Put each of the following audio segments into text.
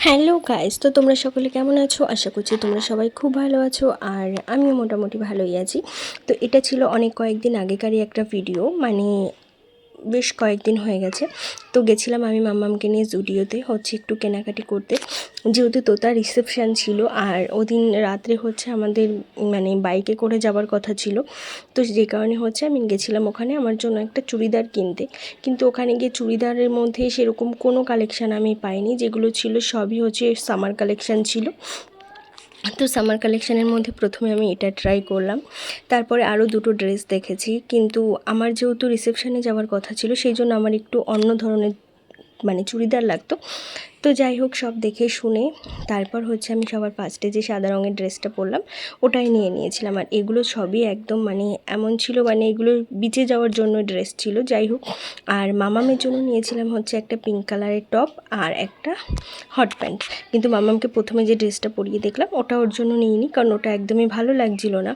Hello guys, তো তোমরা সকলে কেমন আছো? আশা করছি তোমরা সবাই খুব ভালো আছো, আর আমিও মোটামুটি ভালোই আছি। তো এটা ছিল কয়েকদিন আগেকারই একটা ভিডিও, বেশ কয়েকদিন হয়ে গেছে। তো গেছিলাম আমি মাম্মামকে নিয়ে জুডিওতে একটু কেনাকাটি করতে, যেহেতু তোতার রিসেপশান ছিল। আর ওদিন রাত্রে আমাদের বাইকে করে যাওয়ার কথা ছিল। তো যে কারণে আমি গেছিলাম ওখানে আমার জন্য একটা চুড়িদার কিনতে। কিন্তু ওখানে গিয়ে চুড়িদারের মধ্যে সেরকম কোনো কালেকশান আমি পাইনি, যেগুলো ছিল সবই সামার কালেকশান ছিল। তো সামার কালেকশানের মধ্যে প্রথমে আমি এটা ট্রাই করলাম, তারপরে আরও দুটো ড্রেস দেখেছি। কিন্তু আমার যেহেতু রিসেপশানে যাওয়ার কথা ছিল, সেই জন্য আমার একটু অন্য ধরনের চুড়িদার লাগতো। তো যাই হোক, সব দেখে শুনে তারপর আমি সবার ফার্স্টে যে সাদা রঙের ড্রেসটা পরলাম ওটাই নিয়েছিলাম। আর এগুলো সবই একদম এমন ছিল, এগুলো বিচে যাওয়ার জন্য ড্রেস ছিল। যাই হোক, আর মামামের জন্য নিয়েছিলাম একটা পিঙ্ক কালারের টপ আর একটা হট প্যান্ট। কিন্তু মামামকে প্রথমে যে ড্রেসটা পরিয়ে দেখলাম ওটা ওর জন্য নিইনি, কারণ ওটা একদমই ভালো লাগছিল না।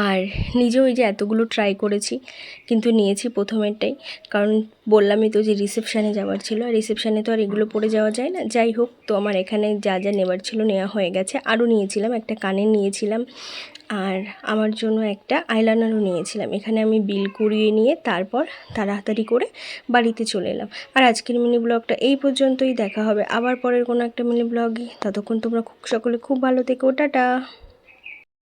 আর নিজেও ওই যে এতগুলো ট্রাই করেছি, কিন্তু নিয়েছি প্রথমেরটাই, কারণ বললামই তো যে রিসেপশানে যাওয়ার ছিল, আর রিসেপশানে তো আর এগুলো পরে যাওয়া যায় না। যাই হোক, তো আমার এখানে যা যা নেওয়ার ছিল নেওয়া হয়ে গেছে। আরও নিয়েছিলাম একটা কানের নিয়েছিলাম, আর আমার জন্য একটা আইলাইনারও নিয়েছিলাম। এখানে আমি বিল করিয়ে নিয়ে তারপর তাড়াতাড়ি করে বাড়িতে চলে এলাম। আর আজকের মিনি ব্লগটা এই পর্যন্তই। দেখা হবে আবার পরের কোনো একটা মিনি ব্লগে। ততক্ষণ তোমরা সকলে খুব ভালো থেকো। টাটা।